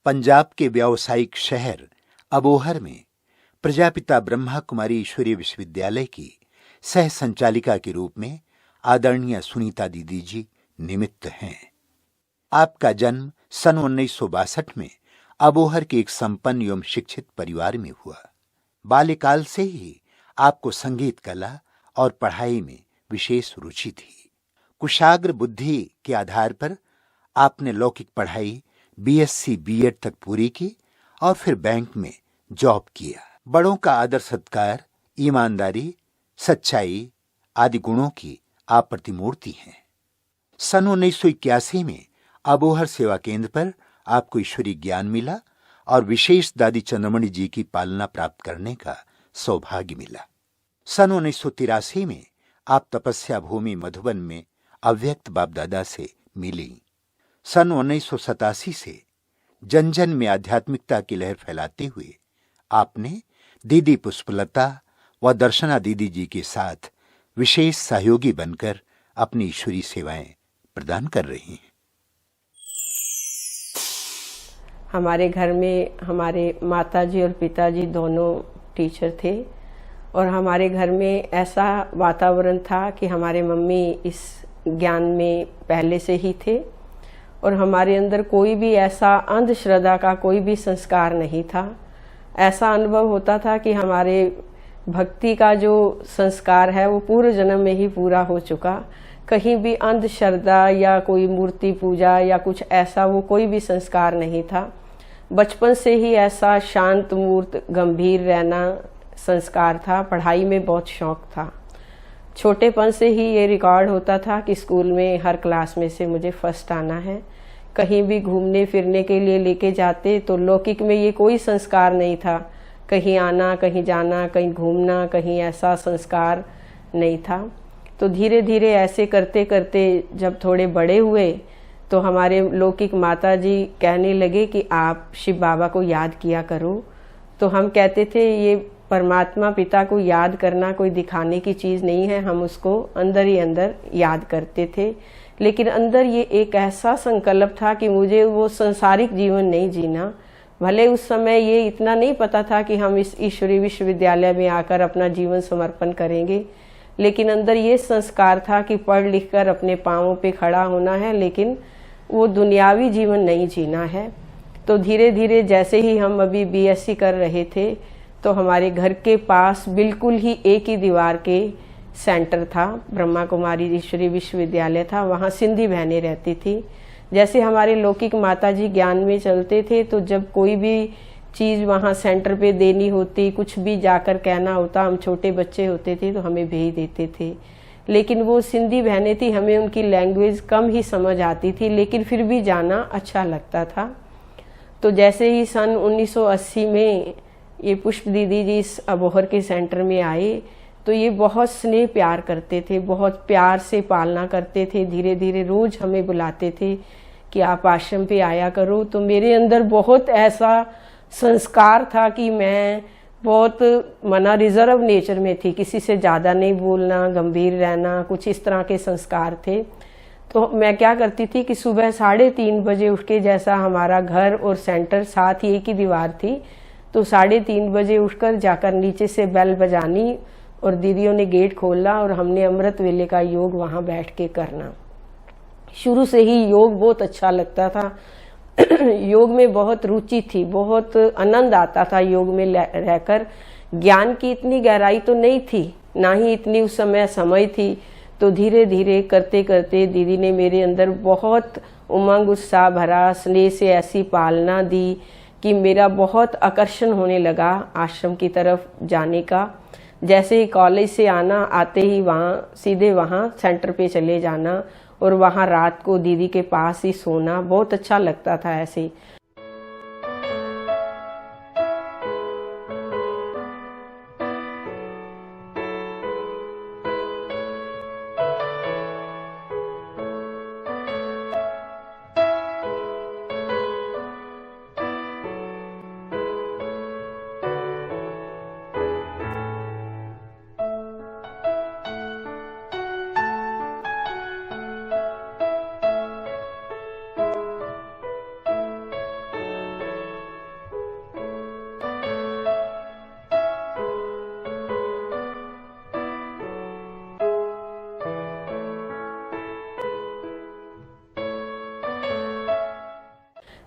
पंजाब के व्यावसायिक शहर अबोहर में प्रजापिता ब्रह्मा कुमारी ईश्वरीय विश्वविद्यालय की सह संचालिका के रूप में आदरणीय सुनीता दीदी जी निमित्त हैं। आपका जन्म सन 1962 में अबोहर के एक संपन्न एवं शिक्षित परिवार में हुआ। बाल्यकाल से ही आपको संगीत कला और पढ़ाई में विशेष रुचि थी। कुशाग्र बुद्धि के आधार पर आपने लौकिक पढ़ाई बीएससी बीएड तक पूरी की और फिर बैंक में जॉब किया। बड़ों का आदर सत्कार, ईमानदारी, सच्चाई आदि गुणों की आप प्रतिमूर्ति हैं। सन 1981 में अबोहर सेवा केंद्र पर आपको ईश्वरीय ज्ञान मिला और विशेष दादी चंद्रमणि जी की पालना प्राप्त करने का सौभाग्य मिला। सन 1983 में आप तपस्या भूमि मधुबन में अव्यक्त बाप दादा से मिली। सन 1987 से जन जन में आध्यात्मिकता की लहर फैलाते हुए आपने दीदी पुष्पलता व दर्शना दीदी जी के साथ विशेष सहयोगी बनकर अपनी ईश्वरीय सेवाएं प्रदान कर रही हैं। हमारे घर में हमारे माताजी और पिताजी दोनों टीचर थे और हमारे घर में ऐसा वातावरण था कि हमारे मम्मी इस ज्ञान में पहले से ही थे और हमारे अंदर कोई भी ऐसा अंधश्रद्धा का कोई भी संस्कार नहीं था। ऐसा अनुभव होता था कि हमारे भक्ति का जो संस्कार है वो पूर्व जन्म में ही पूरा हो चुका। कहीं भी अंधश्रद्धा या कोई मूर्ति पूजा या कुछ ऐसा वो कोई भी संस्कार नहीं था। बचपन से ही ऐसा शांत मूर्त गंभीर रहना संस्कार था। पढ़ाई में बहुत शौक था। छोटेपन से ही ये रिकॉर्ड होता था कि स्कूल में हर क्लास में से मुझे फर्स्ट आना है। कहीं भी घूमने फिरने के लिए लेके जाते तो लौकिक में ये कोई संस्कार नहीं था। कहीं आना, कहीं जाना, कहीं घूमना, कहीं ऐसा संस्कार नहीं था। तो धीरे धीरे ऐसे करते करते जब थोड़े बड़े हुए तो हमारे लौकिक माता जी कहने लगे कि आप शिव बाबा को याद किया करो। तो हम कहते थे ये परमात्मा पिता को याद करना कोई दिखाने की चीज़ नहीं है, हम उसको अंदर ही अंदर याद करते थे। लेकिन अंदर ये एक ऐसा संकल्प था कि मुझे वो संसारिक जीवन नहीं जीना। भले उस समय ये इतना नहीं पता था कि हम इस ईश्वरीय विश्वविद्यालय में आकर अपना जीवन समर्पण करेंगे, लेकिन अंदर ये संस्कार था कि पढ़ लिख कर अपने पाँवों पे खड़ा होना है, लेकिन वो दुनियावी जीवन नहीं जीना है। तो धीरे धीरे जैसे ही हम अभी बीएससी कर रहे थे तो हमारे घर के पास बिल्कुल ही एक ही दीवार के सेंटर था, ब्रह्मा कुमारी ईश्वरीय विश्वविद्यालय था। वहाँ सिंधी बहनें रहती थी। जैसे हमारे लौकिक माताजी ज्ञान में चलते थे तो जब कोई भी चीज़ वहाँ सेंटर पे देनी होती, कुछ भी जाकर कहना होता, हम छोटे बच्चे होते थे तो हमें भेज देते थे। लेकिन वो सिंधी बहनें थी, हमें उनकी लैंग्वेज कम ही समझ आती थी, लेकिन फिर भी जाना अच्छा लगता था। तो जैसे ही सन 1980 में ये पुष्प दीदी जी इस अबोहर के सेंटर में आए तो ये बहुत स्नेह प्यार करते थे, बहुत प्यार से पालना करते थे। धीरे धीरे रोज हमें बुलाते थे कि आप आश्रम पे आया करो। तो मेरे अंदर बहुत ऐसा संस्कार था कि मैं बहुत मना रिजर्व नेचर में थी, किसी से ज़्यादा नहीं बोलना, गंभीर रहना, कुछ इस तरह के संस्कार थे। तो मैं क्या करती थी कि सुबह 3:30 बजे उठ के, जैसा हमारा घर और सेंटर साथ ही एक ही दीवार थी, तो 3:30 बजे उठकर जाकर नीचे से बेल बजानी और दीदियों ने गेट खोलना और हमने अमृत वेले का योग वहाँ बैठ के करना। शुरू से ही योग बहुत अच्छा लगता था। योग में बहुत रुचि थी, बहुत आनंद आता था योग में रहकर। ज्ञान की इतनी गहराई तो नहीं थी, ना ही इतनी उस समय थी। तो धीरे धीरे करते करते दीदी ने मेरे अंदर बहुत उमंग उत्साह भरा, स्नेह से ऐसी पालना दी कि मेरा बहुत आकर्षण होने लगा आश्रम की तरफ जाने का। जैसे ही कॉलेज से आना, आते ही वहाँ सीधे वहाँ सेंटर पे चले जाना और वहाँ रात को दीदी के पास ही सोना, बहुत अच्छा लगता था ऐसे।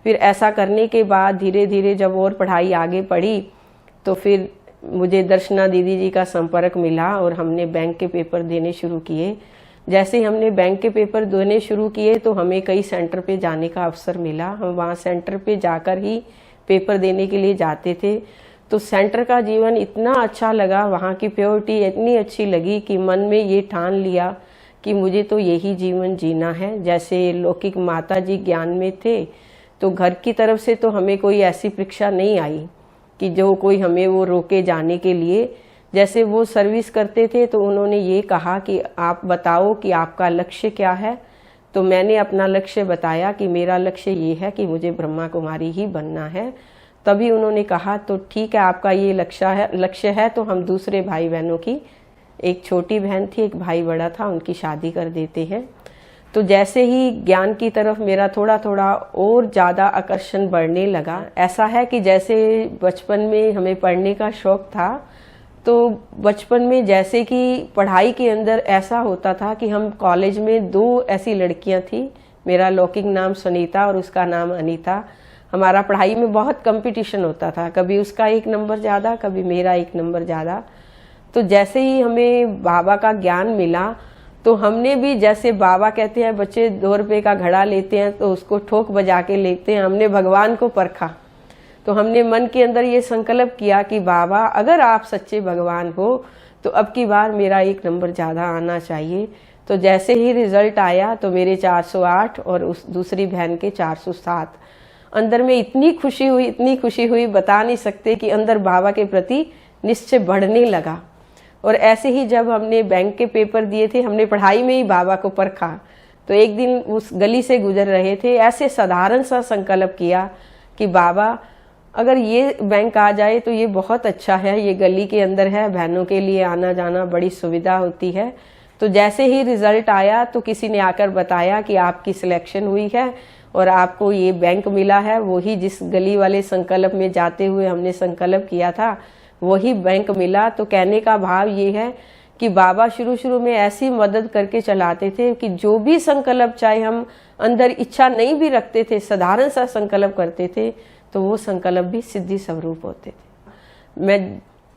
फिर ऐसा करने के बाद धीरे धीरे जब और पढ़ाई आगे पढ़ी तो फिर मुझे दर्शना दीदी जी का संपर्क मिला और हमने बैंक के पेपर देने शुरू किए। जैसे ही हमने बैंक के पेपर देने शुरू किए तो हमें कई सेंटर पे जाने का अवसर मिला। हम वहाँ सेंटर पे जाकर ही पेपर देने के लिए जाते थे। तो सेंटर का जीवन इतना अच्छा लगा, वहाँ की प्योरिटी इतनी अच्छी लगी कि मन में ये ठान लिया कि मुझे तो यही जीवन जीना है। जैसे लौकिक माता जी ज्ञान में थे तो घर की तरफ से तो हमें कोई ऐसी परीक्षा नहीं आई कि जो कोई हमें वो रोके जाने के लिए। जैसे वो सर्विस करते थे तो उन्होंने ये कहा कि आप बताओ कि आपका लक्ष्य क्या है। तो मैंने अपना लक्ष्य बताया कि मेरा लक्ष्य ये है कि मुझे ब्रह्मा कुमारी ही बनना है। तभी उन्होंने कहा तो ठीक है, आपका ये लक्ष्य है तो हम दूसरे भाई बहनों की, एक छोटी बहन थी एक भाई बड़ा था, उनकी शादी कर देते हैं। तो जैसे ही ज्ञान की तरफ मेरा थोड़ा थोड़ा और ज़्यादा आकर्षण बढ़ने लगा। ऐसा है कि जैसे बचपन में हमें पढ़ने का शौक था तो बचपन में जैसे कि पढ़ाई के अंदर ऐसा होता था कि हम कॉलेज में 2 ऐसी लड़कियां थी, मेरा लौकिक नाम सुनीता और उसका नाम अनीता। हमारा पढ़ाई में बहुत कंपटीशन होता था, कभी उसका 1 नंबर ज़्यादा कभी मेरा 1 नंबर ज़्यादा। तो जैसे ही हमें बाबा का ज्ञान मिला तो हमने भी, जैसे बाबा कहते हैं बच्चे 2 रुपये का घड़ा लेते हैं तो उसको ठोक बजा के लेते हैं, हमने भगवान को परखा। तो हमने मन के अंदर ये संकल्प किया कि बाबा अगर आप सच्चे भगवान हो तो अब की बार मेरा 1 नंबर ज़्यादा आना चाहिए। तो जैसे ही रिजल्ट आया तो मेरे 408 और उस दूसरी बहन के 407। अंदर में इतनी खुशी हुई बता नहीं सकते कि अंदर बाबा के प्रति निश्चय बढ़ने लगा। और ऐसे ही जब हमने बैंक के पेपर दिए थे, हमने पढ़ाई में ही बाबा को परखा। तो एक दिन उस गली से गुजर रहे थे, ऐसे साधारण सा संकल्प किया कि बाबा अगर ये बैंक आ जाए तो ये बहुत अच्छा है, ये गली के अंदर है, बहनों के लिए आना जाना बड़ी सुविधा होती है। तो जैसे ही रिजल्ट आया तो किसी ने आकर बताया कि आपकी सिलेक्शन हुई है और आपको ये बैंक मिला है, वही जिस गली वाले संकल्प में जाते हुए हमने संकल्प किया था वही बैंक मिला। तो कहने का भाव ये है कि बाबा शुरू में ऐसी मदद करके चलाते थे कि जो भी संकल्प, चाहे हम अंदर इच्छा नहीं भी रखते थे, साधारण सा संकल्प करते थे तो वो संकल्प भी सिद्धि स्वरूप होते थे।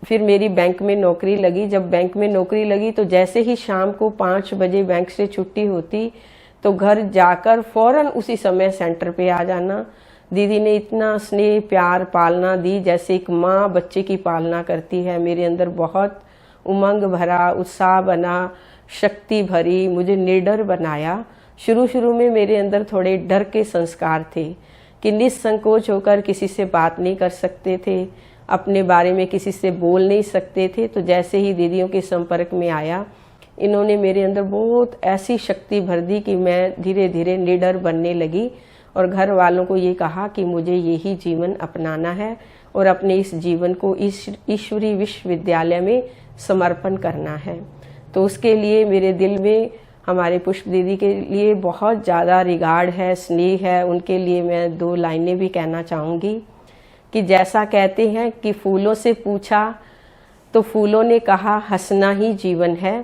फिर मेरी बैंक में नौकरी लगी। जब बैंक में नौकरी लगी तो जैसे ही शाम को 5 बजे बैंक से छुट्टी होती तो घर जाकर फौरन उसी समय सेंटर पे आ जाना। दीदी ने इतना स्नेह प्यार पालना दी जैसे एक माँ बच्चे की पालना करती है। मेरे अंदर बहुत उमंग भरा, उत्साह बना, शक्ति भरी, मुझे निडर बनाया। शुरू में मेरे अंदर थोड़े डर के संस्कार थे कि निसंकोच होकर किसी से बात नहीं कर सकते थे, अपने बारे में किसी से बोल नहीं सकते थे। तो जैसे ही दीदियों के संपर्क में आया, इन्होंने मेरे अंदर बहुत ऐसी शक्ति भर दी कि मैं धीरे धीरे निडर बनने लगी और घर वालों को ये कहा कि मुझे यही जीवन अपनाना है और अपने इस जीवन को ईश्वरी विश्वविद्यालय में समर्पण करना है। तो उसके लिए मेरे दिल में हमारे पुष्प दीदी के लिए बहुत ज़्यादा रिगार्ड है, स्नेह है। उनके लिए मैं 2 लाइनें भी कहना चाहूँगी कि जैसा कहते हैं कि फूलों से पूछा तो फूलों ने कहा हंसना ही जीवन है,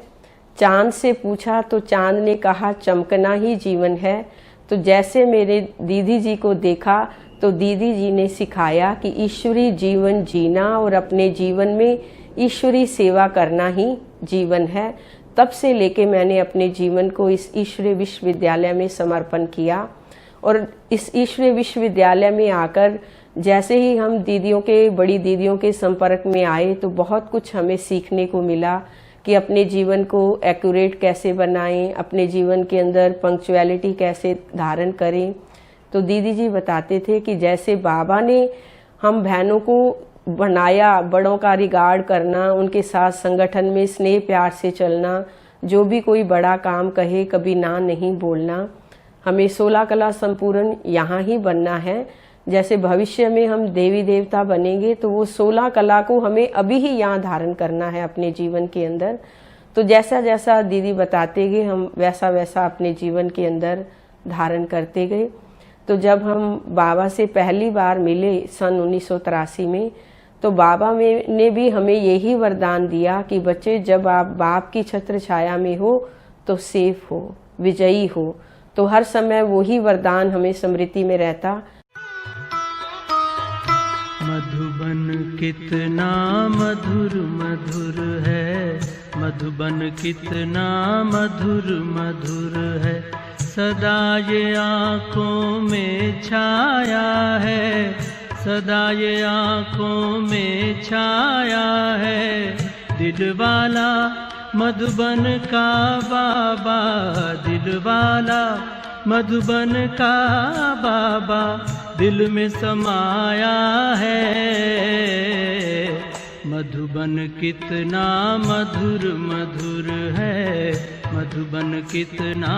चांद से पूछा तो चांद ने कहा चमकना ही जीवन है। तो जैसे मेरे दीदी जी को देखा तो दीदी जी ने सिखाया कि ईश्वरी जीवन जीना और अपने जीवन में ईश्वरी सेवा करना ही जीवन है। तब से लेके मैंने अपने जीवन को इस ईश्वरी विश्वविद्यालय में समर्पण किया। और इस ईश्वरी विश्वविद्यालय में आकर जैसे ही हम दीदियों के, बड़ी दीदियों के संपर्क में आए तो बहुत कुछ हमें सीखने को मिला कि अपने जीवन को एक्यूरेट कैसे बनाएं, अपने जीवन के अंदर पंक्चुअलिटी कैसे धारण करें। तो दीदी जी बताते थे कि जैसे बाबा ने हम बहनों को बनाया, बड़ों का रिगार्ड करना, उनके साथ संगठन में स्नेह प्यार से चलना, जो भी कोई बड़ा काम कहे कभी ना नहीं बोलना, हमें 16 कला संपूर्ण यहाँ ही बनना है। जैसे भविष्य में हम देवी देवता बनेंगे तो वो 16 कला को हमें अभी ही यहाँ धारण करना है अपने जीवन के अंदर। तो जैसा जैसा दीदी बताते गए हम वैसा वैसा अपने जीवन के अंदर धारण करते गए। तो जब हम बाबा से पहली बार मिले सन 1983 में, तो बाबा ने भी हमें यही वरदान दिया कि बच्चे जब आप बाप की छत्र छाया में हो तो सेफ हो, विजयी हो। तो हर समय वही वरदान हमें स्मृति में रहता। मधुबन कितना मधुर मधुर है, मधुबन कितना मधुर मधुर है, सदा ये आँखों में छाया है, सदा ये आँखों में छाया है। दिलवाला मधुबन का बाबा, दिलवाला मधुबन का बाबा दिल में समाया है। मधुबन कितना मधुर मधुर है, मधुबन कितना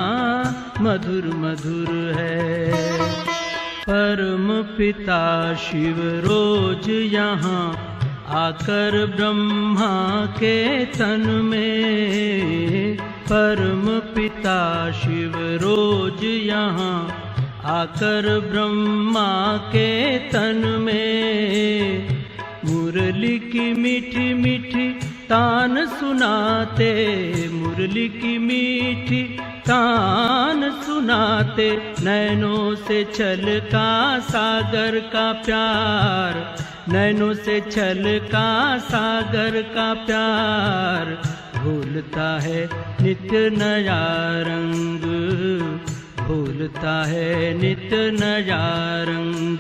मधुर मधुर है। परम पिता शिव रोज यहाँ आकर ब्रह्मा के तन में, परम पिता शिव रोज यहाँ आकर ब्रह्मा के तन में, मुरली की मीठी मीठी तान सुनाते, मुरली की मीठी तान सुनाते, नैनों से छलका सागर का प्यार, नैनों से छलका सागर का प्यार, भूलता है नित्य नया रंग, भूलता है नित्य नया रंग।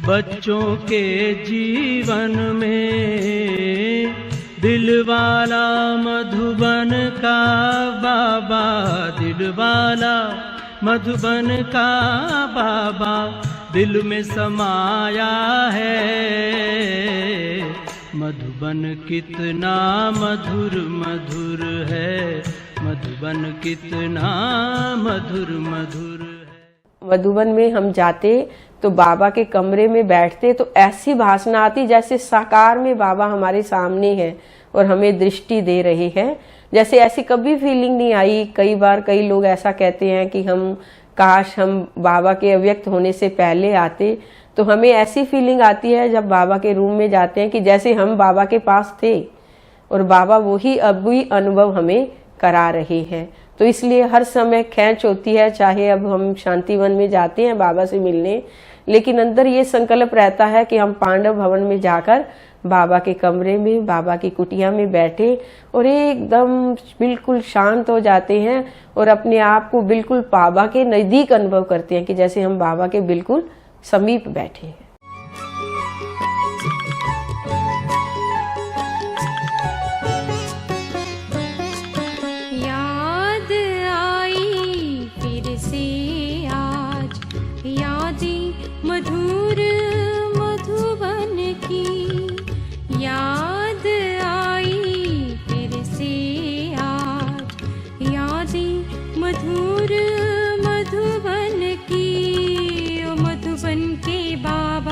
बच्चों के जीवन में दिलवाला मधुबन का बाबा, दिलवाला मधुबन का बाबा दिल में समाया है। मधुबन कितना मधुर मधुर है, मधुबन कितना मधुर मधुर है। मधुबन में हम जाते तो बाबा के कमरे में बैठते तो ऐसी भाषण आती जैसे साकार में बाबा हमारे सामने है और हमें दृष्टि दे रहे हैं। जैसे ऐसी कभी फीलिंग नहीं आई। कई बार कई लोग ऐसा कहते हैं कि हम काश हम बाबा के अव्यक्त होने से पहले आते, तो हमें ऐसी फीलिंग आती है जब बाबा के रूम में जाते हैं कि जैसे हम बाबा के पास थे और बाबा वही अब भी अनुभव हमें करा रहे हैं। तो इसलिए हर समय खींच होती है, चाहे अब हम शांतिवन में जाते हैं बाबा से मिलने, लेकिन अंदर ये संकल्प रहता है कि हम पांडव भवन में जाकर बाबा के कमरे में, बाबा की कुटिया में बैठे और एकदम बिल्कुल शांत हो जाते हैं और अपने आप को बिल्कुल बाबा के नजदीक अनुभव करते हैं कि जैसे हम बाबा के बिल्कुल समीप बैठे हैं। याद आई फिर से आज, यादें मधुर मधुबन की, याद आई फिर से आज, यादें मधुर मधुबन की। ओ मधुबन के बाबा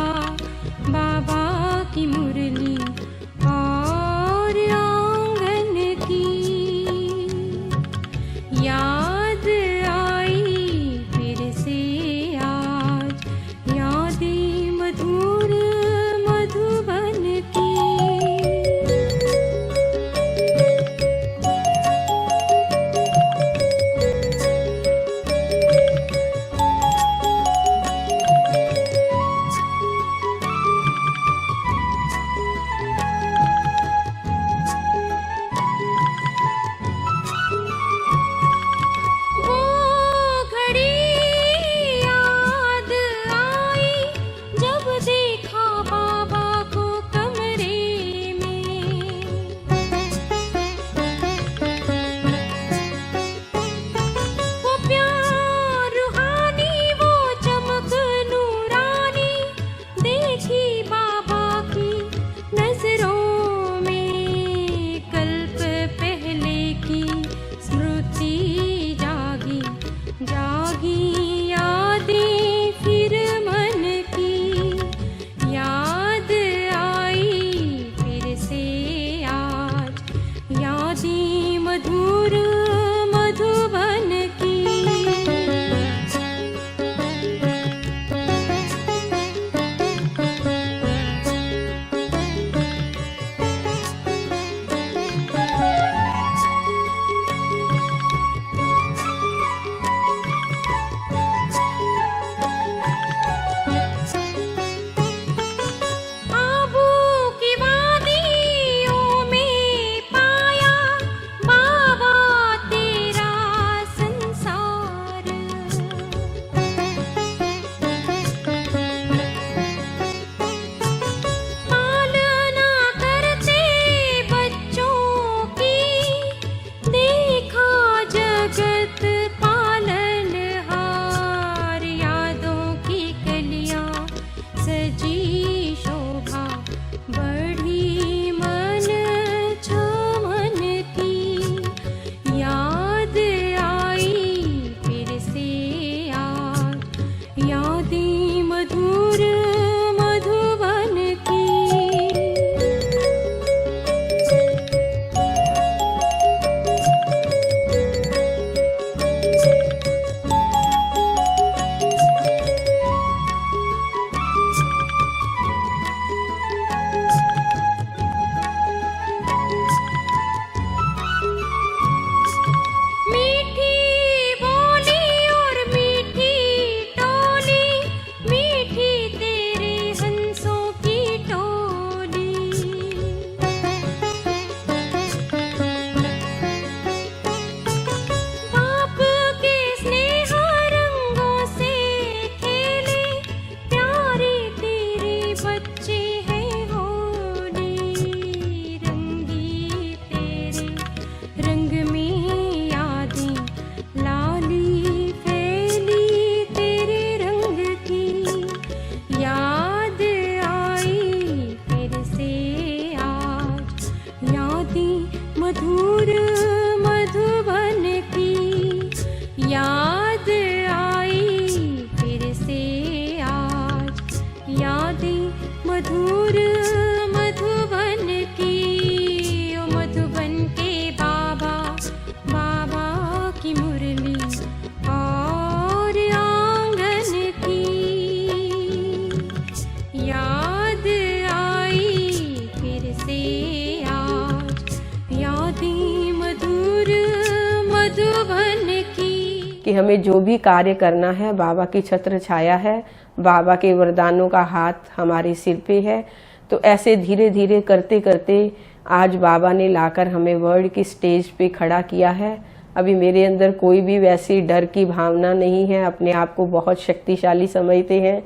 कि हमें जो भी कार्य करना है बाबा की छत्र छाया है, बाबा के वरदानों का हाथ हमारे सिर पे है। तो ऐसे धीरे धीरे करते करते आज बाबा ने लाकर हमें वर्ल्ड की स्टेज पे खड़ा किया है। अभी मेरे अंदर कोई भी वैसी डर की भावना नहीं है, अपने आप को बहुत शक्तिशाली समझते हैं।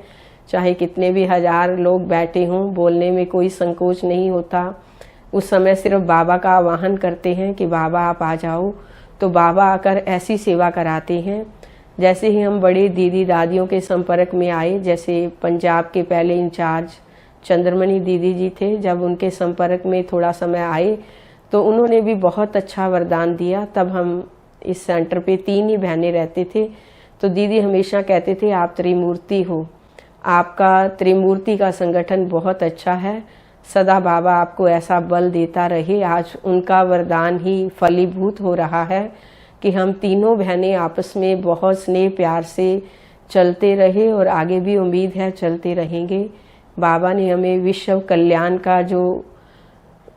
चाहे कितने भी हजार लोग बैठे हों, बोलने में कोई संकोच नहीं होता। उस समय सिर्फ बाबा का आवाहन करते हैं कि बाबा आप आ जाओ, तो बाबा आकर ऐसी सेवा कराते हैं। जैसे ही हम बड़े दीदी दादियों के संपर्क में आए, जैसे पंजाब के पहले इंचार्ज चंद्रमणि दीदी जी थे, जब उनके संपर्क में थोड़ा समय आए तो उन्होंने भी बहुत अच्छा वरदान दिया। तब हम इस सेंटर पे 3 ही बहनें रहते थे। तो दीदी हमेशा कहते थे आप त्रिमूर्ति हो, आपका त्रिमूर्ति का संगठन बहुत अच्छा है, सदा बाबा आपको ऐसा बल देता रहे। आज उनका वरदान ही फलीभूत हो रहा है कि हम तीनों बहनें आपस में बहुत स्नेह प्यार से चलते रहे और आगे भी उम्मीद है चलते रहेंगे। बाबा ने हमें विश्व कल्याण का जो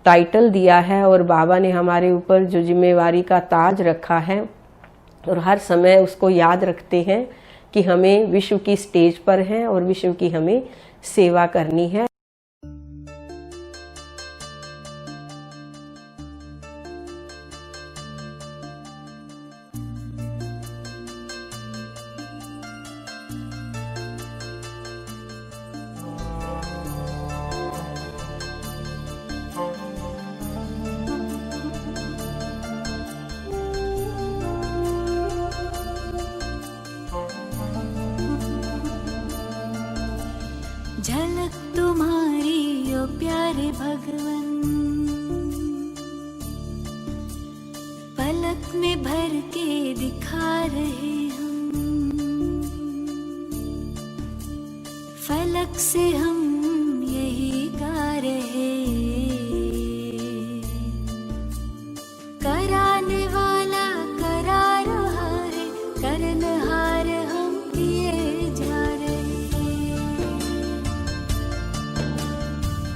टाइटल दिया है और बाबा ने हमारे ऊपर जो जिम्मेवारी का ताज रखा है और हर समय उसको याद रखते हैं कि हमें विश्व की स्टेज पर हैं और विश्व की हमें सेवा करनी है। झलक तुम्हारी ओ प्यारे भगवन, पलक में भर के दिखा रहे हम, फलक से हम यही गा रहे, कराने वाला करा रहा है, करनहार हम किए जा रहे।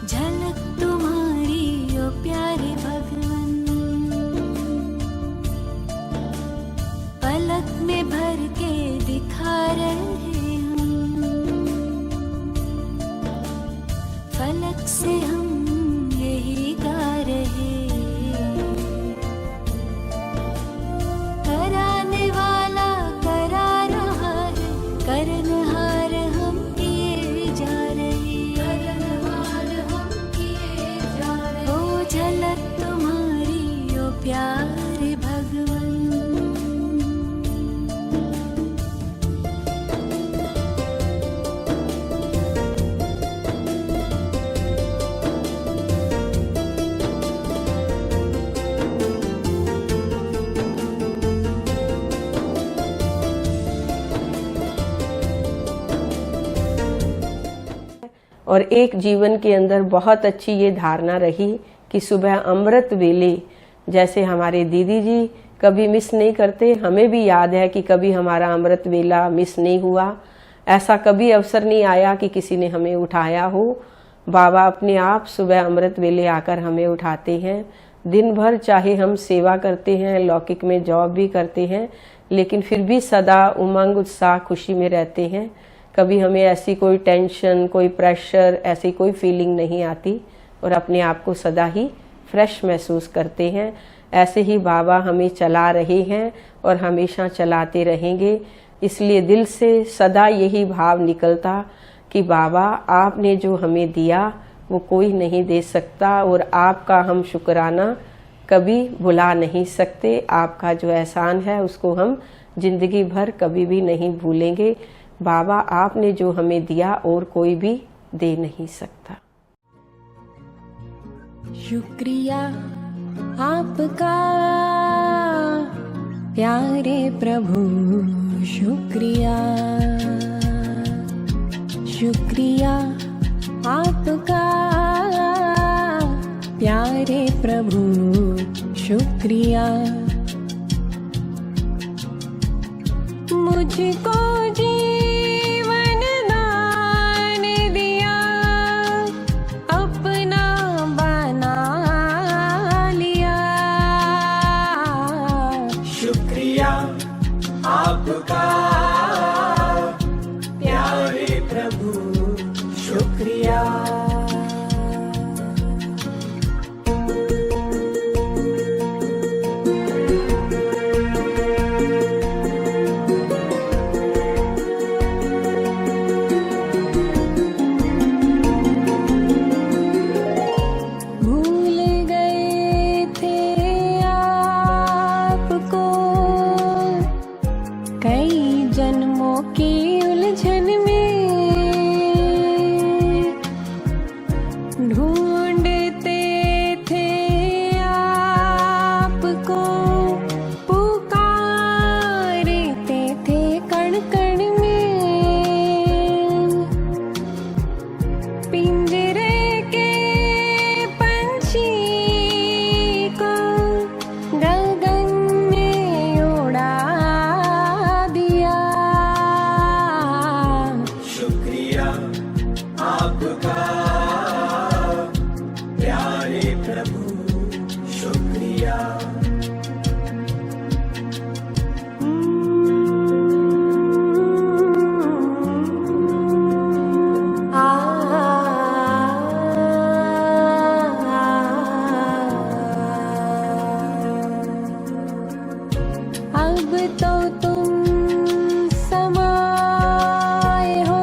झलक तुम्हारी ओ प्यारे भगवन, पलक में भर के दिखा रहे हम, फलक से हम यही गा रहे, कराने वाला करा रहा है, करनहार हम किए जा रहे, करनहार हम किए जा रहे। ओ झलक तुम्हारी ओ प्यारे भगवन। और एक जीवन के अंदर बहुत अच्छी ये धारणा रही कि सुबह अमृत वेले, जैसे हमारे दीदी जी कभी मिस नहीं करते, हमें भी याद है कि कभी हमारा अमृत वेला मिस नहीं हुआ। ऐसा कभी अवसर नहीं आया कि किसी ने हमें उठाया हो। बाबा अपने आप सुबह अमृत वेले आकर हमें उठाते हैं। दिन भर चाहे हम सेवा करते हैं, लौकिक में जॉब भी करते हैं, लेकिन फिर भी सदा उमंग उत्साह खुशी में रहते हैं। कभी हमें ऐसी कोई टेंशन, कोई प्रेशर, ऐसी कोई फीलिंग नहीं आती और अपने आप को सदा ही फ्रेश महसूस करते हैं। ऐसे ही बाबा हमें चला रहे हैं और हमेशा चलाते रहेंगे। इसलिए दिल से सदा यही भाव निकलता कि बाबा आपने जो हमें दिया वो कोई नहीं दे सकता और आपका हम शुक्राना कभी भुला नहीं सकते। आपका जो एहसान है उसको हम जिंदगी भर कभी भी नहीं भूलेंगे। बाबा आपने जो हमें दिया और कोई भी दे नहीं सकता। शुक्रिया आपका प्यारे प्रभु, शुक्रिया, शुक्रिया आपका प्यारे प्रभु, शुक्रिया। मुझको जीवन दान दिया, अपना बना लिया। शुक्रिया आपका शुक्रिया आपका प्यारे प्रभु शुक्रिया। अब तो तुम समाए हो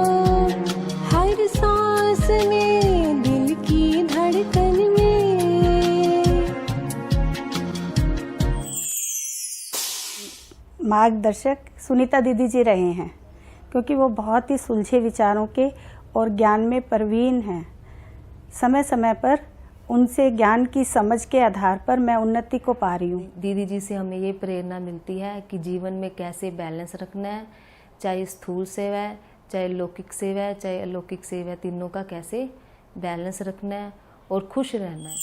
हर सांस में, दिल की धड़कन में। मार्गदर्शक सुनीता दीदी जी रहे हैं, क्योंकि वो बहुत ही सुलझे विचारों के और ज्ञान में प्रवीण हैं। समय समय पर उनसे ज्ञान की समझ के आधार पर मैं उन्नति को पा रही हूँ। दीदी जी से हमें ये प्रेरणा मिलती है कि जीवन में कैसे बैलेंस रखना है, चाहे स्थूल सेवा है, चाहे लौकिक सेवा है, चाहे अलौकिक सेवा है, तीनों का कैसे बैलेंस रखना है और खुश रहना है।